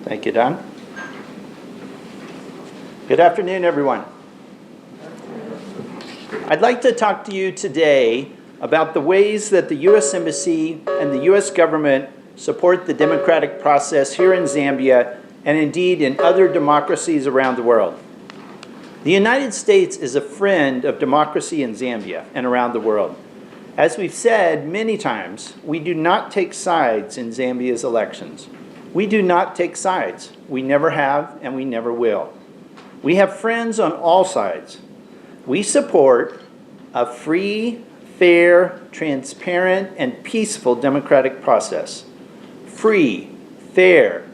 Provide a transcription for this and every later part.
Thank you, Don. Good afternoon, everyone. I'd like to talk to you today about the ways that the U.S. Embassy and the U.S. government support the democratic process here in Zambia and indeed in other democracies around the world. The United States is a friend of democracy in Zambia and around the world. As we've said many times, we do not take sides in Zambia's elections. We do not take sides. We never have and we never will. We have friends on all sides. We support a free, fair, transparent, and peaceful democratic process. Free, fair,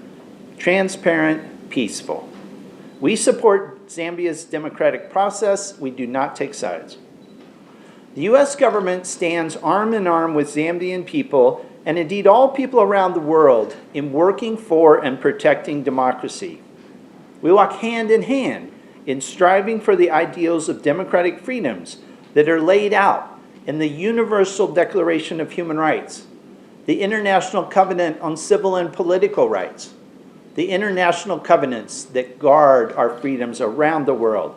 transparent, peaceful. We support Zambia's democratic process. We do not take sides. The U.S. government stands arm in arm with Zambian people and indeed all people around the world in working for and protecting democracy. We walk hand in hand in striving for the ideals of democratic freedoms that are laid out in the Universal Declaration of Human Rights, the International Covenant on Civil and Political Rights, the international covenants that guard our freedoms around the world.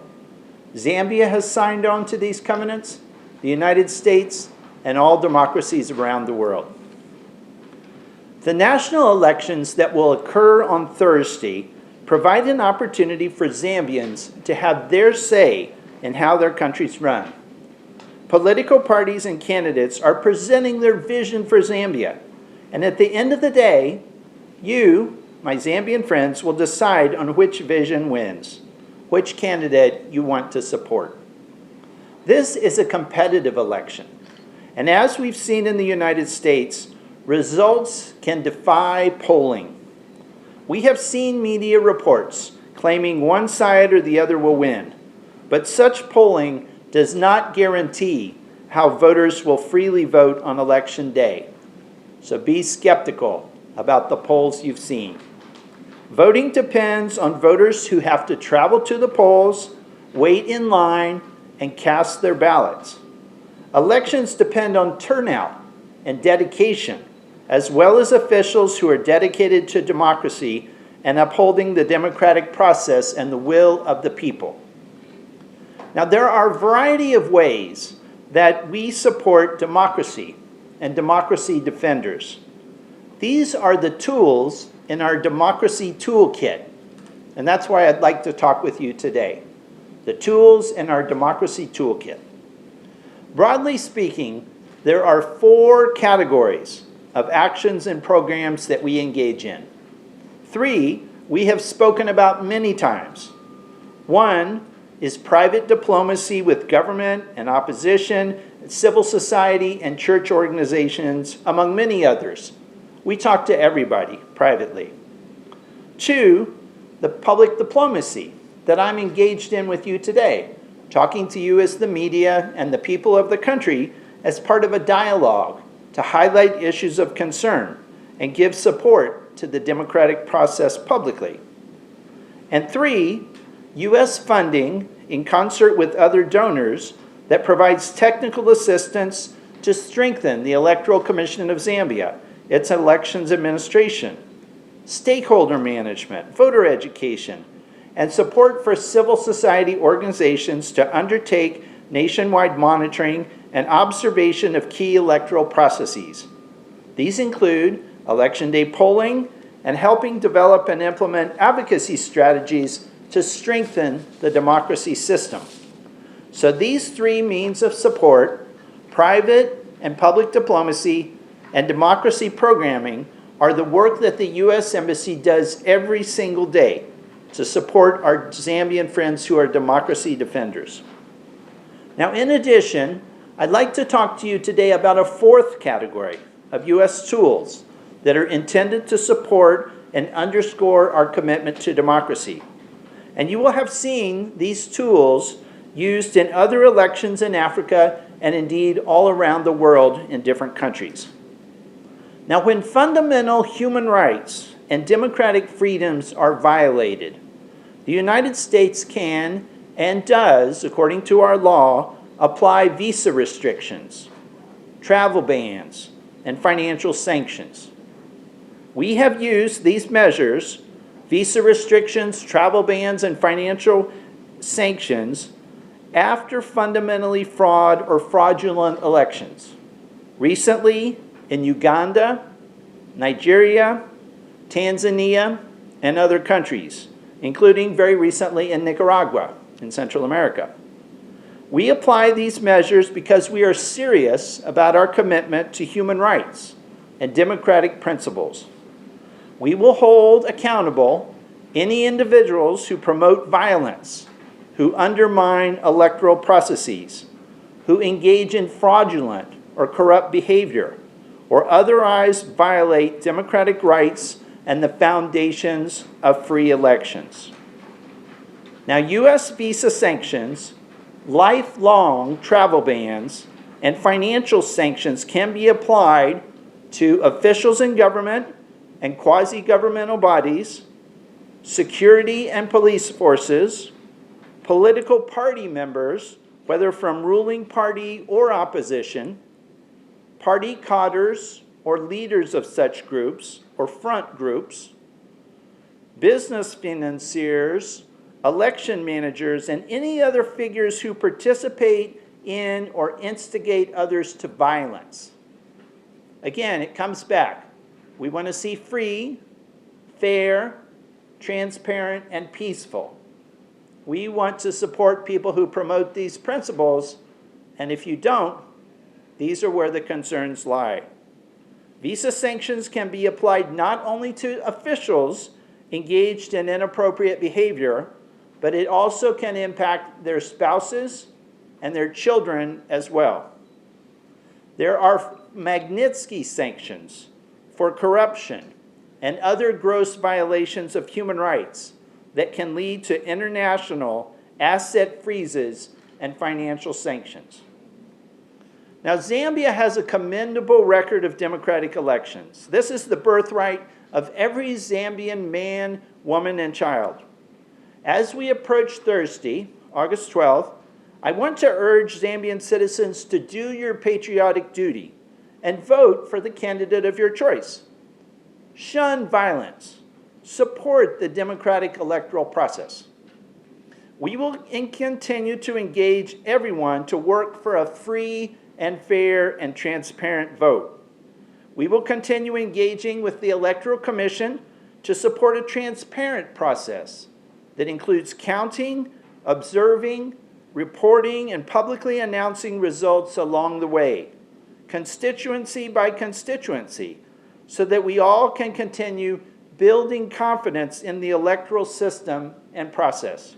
Zambia has signed on to these covenants, the United States, and all democracies around the world. The national elections that will occur on Thursday provide an opportunity for Zambians to have their say in how their country's run. Political parties and candidates are presenting their vision for Zambia, and at the end of the day, you, my Zambian friends, will decide on which vision wins, which candidate you want to support. This is a competitive election, and as we've seen in the United States, results can defy polling. We have seen media reports claiming one side or the other will win, but such polling does not guarantee how voters will freely vote on election day. So be skeptical about the polls you've seen. Voting depends on voters who have to travel to the polls, wait in line, and cast their ballots. Elections depend on turnout and dedication, as well as officials who are dedicated to democracy and upholding the democratic process and the will of the people. Now, there are a variety of ways that we support democracy and democracy defenders. These are the tools in our democracy toolkit, and that's why I'd like to talk with you today. The tools in our democracy toolkit. Broadly speaking, there are 4 categories of actions and programs that we engage in. 3 we have spoken about many times. 1 is private diplomacy with government and opposition, civil society, and church organizations, among many others. We talk to everybody privately. 2, the public diplomacy that I'm engaged in with you today, talking to you as the media and the people of the country as part of a dialogue to highlight issues of concern and give support to the democratic process publicly. And 3, U.S. funding in concert with other donors that provides technical assistance to strengthen the Electoral Commission of Zambia, its elections administration, stakeholder management, voter education, and support for civil society organizations to undertake nationwide monitoring and observation of key electoral processes. These include election day polling and helping develop and implement advocacy strategies to strengthen the democracy system. So these 3 means of support, private and public diplomacy and democracy programming, are the work that the U.S. Embassy does every single day to support our Zambian friends who are democracy defenders. Now, in addition, I'd like to talk to you today about a 4th category of U.S. tools that are intended to support and underscore our commitment to democracy. And you will have seen these tools used in other elections in Africa and indeed all around the world in different countries. Now, when fundamental human rights and democratic freedoms are violated, the United States can and does, according to our law, apply visa restrictions, travel bans, and financial sanctions. We have used these measures visa restrictions, travel bans, and financial sanctions after fundamentally flawed or fraudulent elections. Recently, in Uganda, Nigeria, Tanzania, and other countries, including very recently in Nicaragua in Central America. We apply these measures because we are serious about our commitment to human rights and democratic principles. We will hold accountable any individuals who promote violence, who undermine electoral processes, who engage in fraudulent or corrupt behavior, or otherwise violate democratic rights and the foundations of free elections. Now, U.S. visa sanctions, lifelong travel bans, and financial sanctions can be applied to officials in government and quasi-governmental bodies, security and police forces, political party members, whether from ruling party or opposition, party cadres or leaders of such groups or front groups, business financiers, election managers, and any other figures who participate in or instigate others to violence. Again, it comes back. We want to see free, fair, transparent, and peaceful. We want to support people who promote these principles, and if you don't, these are where the concerns lie. Visa sanctions can be applied not only to officials engaged in inappropriate behavior, but it also can impact their spouses and their children as well. There are Magnitsky sanctions for corruption and other gross violations of human rights that can lead to international asset freezes and financial sanctions. Now, Zambia has a commendable record of democratic elections. This is the birthright of every Zambian man, woman, and child. As we approach Thursday, August 12th, I want to urge Zambian citizens to do your patriotic duty and vote for the candidate of your choice. Shun violence. Support the democratic electoral process. We will continue to engage everyone to work for a free and fair and transparent vote. We will continue engaging with the Electoral Commission to support a transparent process that includes counting, observing, reporting, and publicly announcing results along the way, constituency by constituency, so that we all can continue building confidence in the electoral system and process.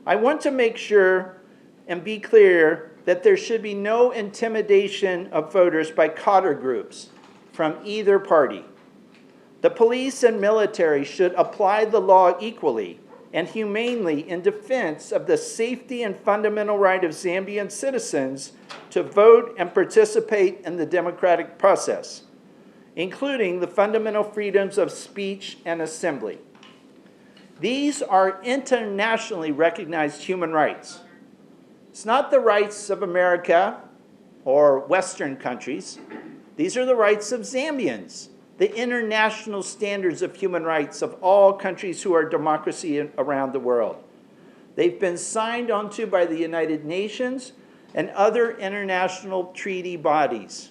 I want to make sure and be clear that there should be no intimidation of voters by cadre groups from either party. The police and military should apply the law equally and humanely in defense of the safety and fundamental right of Zambian citizens to vote and participate in the democratic process, including the fundamental freedoms of speech and assembly. These are internationally recognized human rights. It's not the rights of America or Western countries. These are the rights of Zambians, the international standards of human rights of all countries who are democracy around the world. They've been signed onto by the United Nations and other international treaty bodies.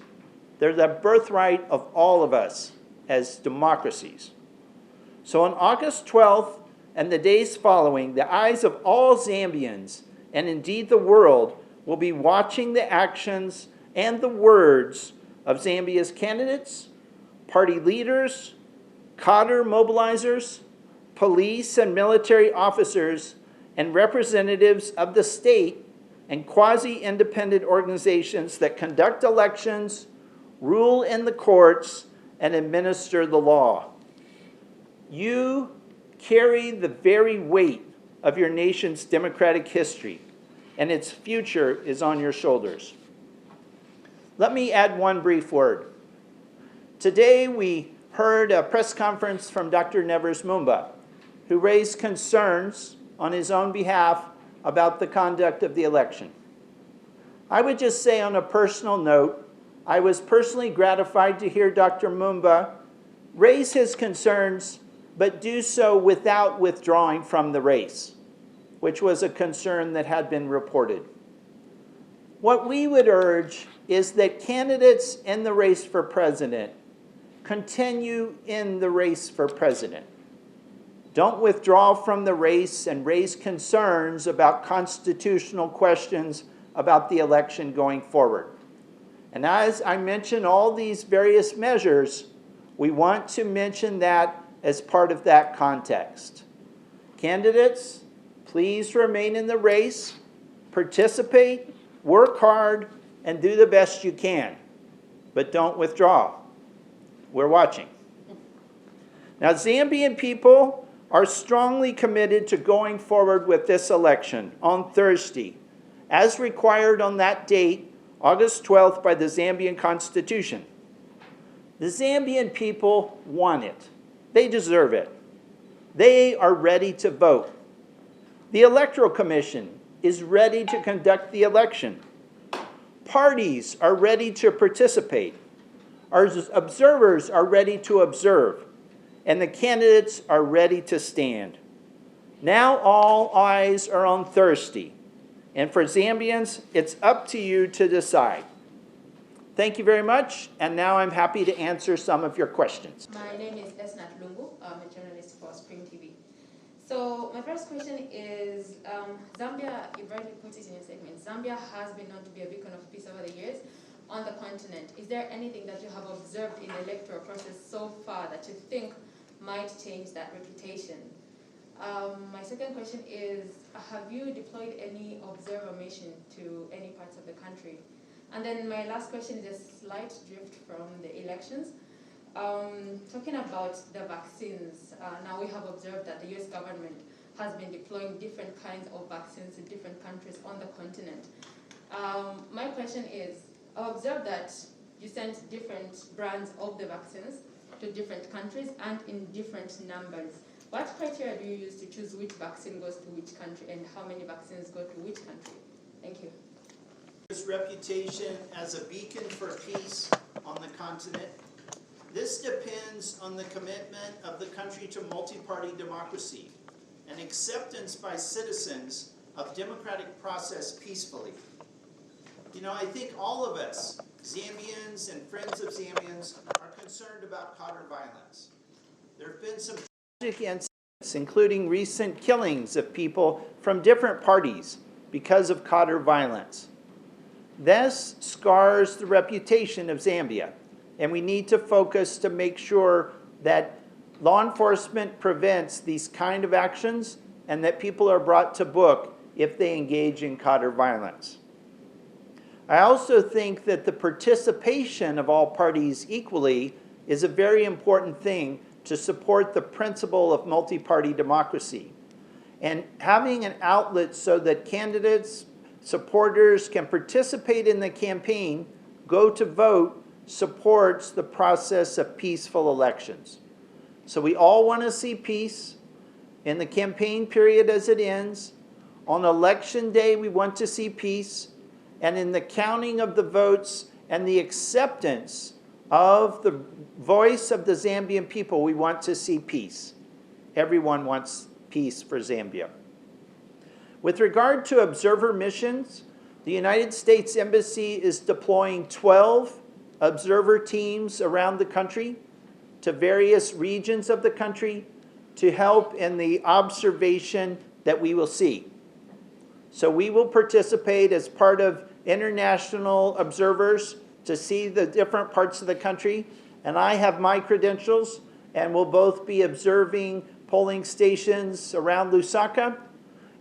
They're the birthright of all of us as democracies. So on August 12th and the days following, the eyes of all Zambians, and indeed the world, will be watching the actions and the words of Zambia's candidates, party leaders, cadre mobilizers, police and military officers, and representatives of the state and quasi-independent organizations that conduct elections, rule in the courts, and administer the law. You carry the very weight of your nation's democratic history, and its future is on your shoulders. Let me add one brief word. Today we heard a press conference from Dr. Nevers Mumba, who raised concerns on his own behalf about the conduct of the election. I would just say on a personal note, I was personally gratified to hear Dr. Mumba raise his concerns but do so without withdrawing from the race, which was a concern that had been reported. What we would urge is that candidates in the race for president continue in the race for president. Don't withdraw from the race and raise concerns about constitutional questions about the election going forward. And as I mention all these various measures, we want to mention that as part of that context. Candidates, please remain in the race, participate, work hard, and do the best you can. But don't withdraw. We're watching. Now, Zambian people are strongly committed to going forward with this election on Thursday, as required on that date, August 12th, by the Zambian Constitution. The Zambian people want it. They deserve it. They are ready to vote. The Electoral Commission is ready to conduct the election. Parties are ready to participate. Our observers are ready to observe. And the candidates are ready to stand. Now all eyes are on Thursday. And for Zambians, it's up to you to decide. Thank you very much, and now I'm happy to answer some of your questions. My name is Esnat Lungu. I'm a journalist for Spring TV. So my first question is, Zambia, you've already put it in your segment, Zambia has been known to be a beacon of peace over the years on the continent. Is there anything that you have observed in the electoral process so far that you think might change that reputation? My second question is, have you deployed any observer mission to any parts of the country? And then my last question is a slight drift from the elections. Talking about the vaccines, now we have observed that the US government has been deploying different kinds of vaccines in different countries on the continent. My question is, I observed that you sent different brands of the vaccines to different countries and in different numbers. What criteria do you use to choose which vaccine goes to which country and how many vaccines go to which country? Thank you. His reputation as a beacon for peace on the continent. This depends on the commitment of the country to multi-party democracy and acceptance by citizens of democratic process peacefully. You know, I think all of us, Zambians and friends of Zambians, are concerned about counter violence. There have been some tragic incidents, including recent killings of people from different parties because of counter violence. This scars the reputation of Zambia, and we need to focus to make sure that law enforcement prevents these kind of actions and that people are brought to book if they engage in counter violence. I also think that the participation of all parties equally is a very important thing to support the principle of multi-party democracy. And having an outlet so that candidates, supporters can participate in the campaign, go to vote, supports the process of peaceful elections. So we all want to see peace in the campaign period as it ends. On election day, we want to see peace. And in the counting of the votes and the acceptance of the voice of the Zambian people, we want to see peace. Everyone wants peace for Zambia. With regard to observer missions, the United States Embassy is deploying 12 observer teams around the country to various regions of the country to help in the observation that we will see. So we will participate as part of international observers to see the different parts of the country. And I have my credentials, and we'll both be observing polling stations around Lusaka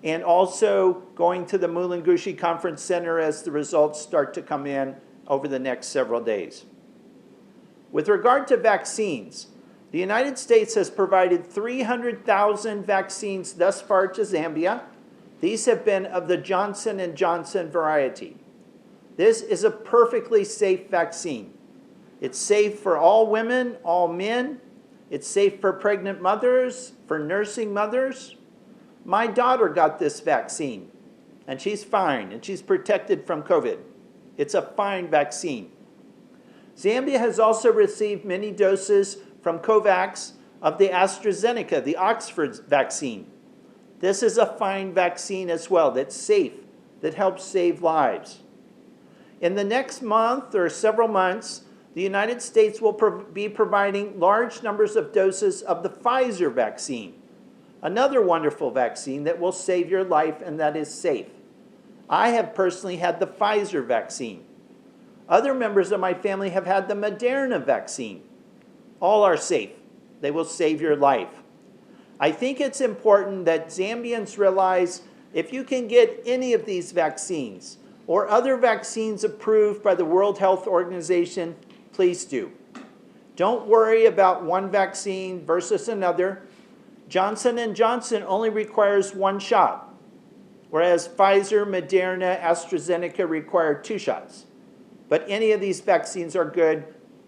and also going to the Mulungushi Conference Center as the results start to come in over the next several days. With regard to vaccines, the United States has provided 300,000 vaccines thus far to Zambia. These have been of the Johnson & Johnson variety. This is a perfectly safe vaccine. It's safe for all women, all men. It's safe for pregnant mothers, for nursing mothers. My daughter got this vaccine, and she's fine, and she's protected from COVID. It's a fine vaccine. Zambia has also received many doses from COVAX of the AstraZeneca, the Oxford vaccine. This is a fine vaccine as well that's safe, that helps save lives. In the next month or several months, the United States will be providing large numbers of doses of the Pfizer vaccine, another wonderful vaccine that will save your life and that is safe. I have personally had the Pfizer vaccine. Other members of my family have had the Moderna vaccine. All are safe. They will save your life. I think it's important that Zambians realize if you can get any of these vaccines or other vaccines approved by the World Health Organization, please do. Don't worry about one vaccine versus another. Johnson & Johnson only requires one shot, whereas Pfizer, Moderna, AstraZeneca require 2 shots. But any of these vaccines are good.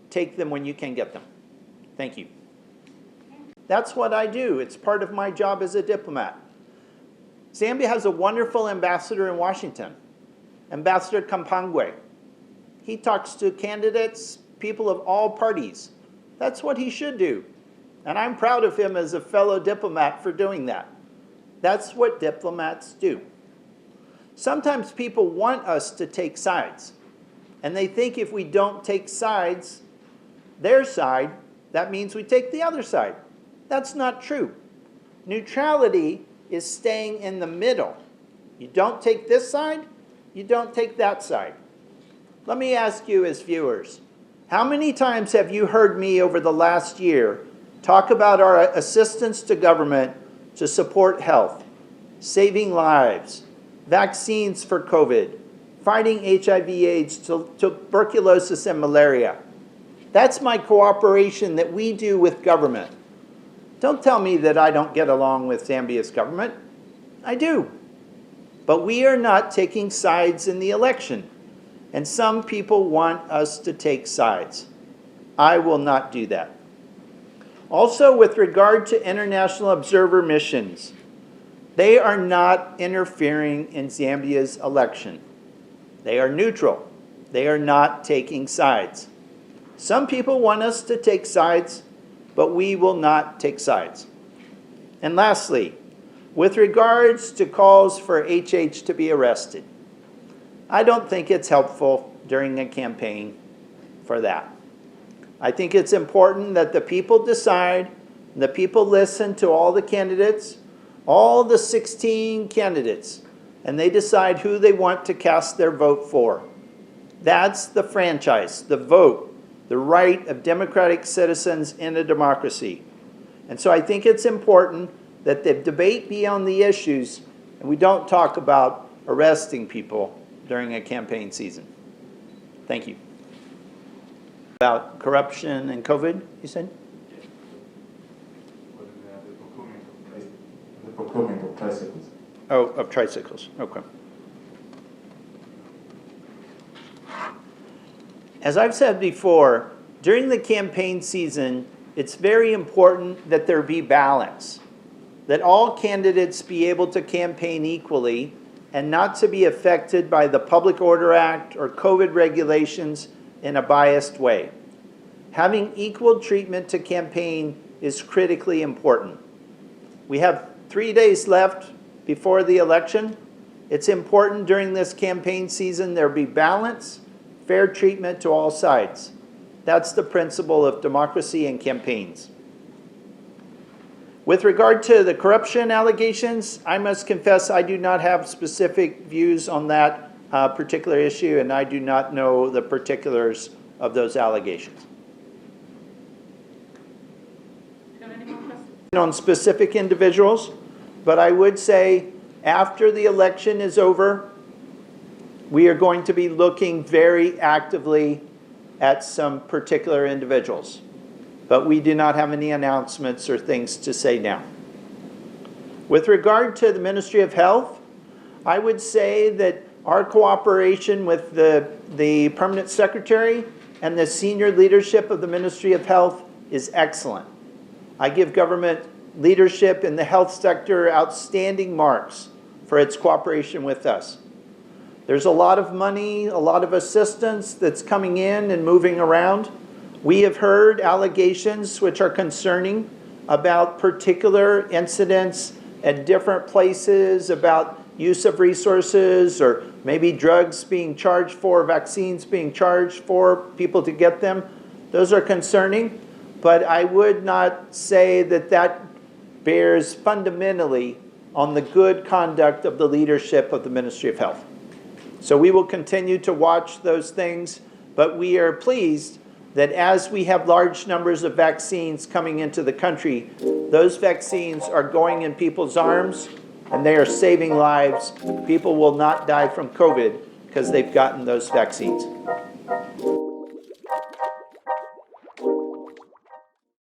Take them when you can get them. Thank you. That's what I do. It's part of my job as a diplomat. Zambia has a wonderful ambassador in Washington, Ambassador Kampangwe. He talks to candidates, people of all parties. That's what he should do. And I'm proud of him as a fellow diplomat for doing that. That's what diplomats do. Sometimes people want us to take sides. And they think if we don't take sides, their side, that means we take the other side. That's not true. Neutrality is staying in the middle. You don't take this side, you don't take that side. Let me ask you as viewers, how many times have you heard me over the last year talk about our assistance to government to support health, saving lives, vaccines for COVID, fighting HIV/AIDS, tuberculosis, and malaria? That's my cooperation that we do with government. Don't tell me that I don't get along with Zambia's government. I do. But we are not taking sides in the election. And some people want us to take sides. I will not do that. Also, with regard to international observer missions, they are not interfering in Zambia's election. They are neutral. They are not taking sides. Some people want us to take sides, but we will not take sides. And lastly, with regards to calls for HH to be arrested, I don't think it's helpful during a campaign for that. I think it's important that the people decide, the people listen to all the candidates, all the 16 candidates, and they decide who they want to cast their vote for. That's the franchise, the vote, the right of democratic citizens in a democracy. And so I think it's important that the debate be on the issues and we don't talk about arresting people during a campaign season. Thank you. About corruption and COVID, you said? The procurement of tricycles. Oh, of tricycles, okay. As I've said before, during the campaign season, it's very important that there be balance, that all candidates be able to campaign equally and not to be affected by the Public Order Act or COVID regulations in a biased way. Having equal treatment to campaign is critically important. We have 3 days left before the election. It's important during this campaign season there be balance, fair treatment to all sides. That's the principle of democracy and campaigns. With regard to the corruption allegations, I must confess I do not have specific views on that particular issue, and I do not know the particulars of those allegations. On specific individuals, but I would say after the election is over, we are going to be looking very actively at some particular individuals. But we do not have any announcements or things to say now. With regard to the Ministry of Health, I would say that our cooperation with the Permanent Secretary and the senior leadership of the Ministry of Health is excellent. I give government leadership in the health sector outstanding marks for its cooperation with us. There's a lot of money, a lot of assistance that's coming in and moving around. We have heard allegations which are concerning about particular incidents at different places, about use of resources, or maybe drugs being charged for, vaccines being charged for people to get them. Those are concerning, but I would not say that that bears fundamentally on the good conduct of the leadership of the Ministry of Health. So we will continue to watch those things, but we are pleased that as we have large numbers of vaccines coming into the country, those vaccines are going in people's arms and they are saving lives. People will not die from COVID because they've gotten those vaccines.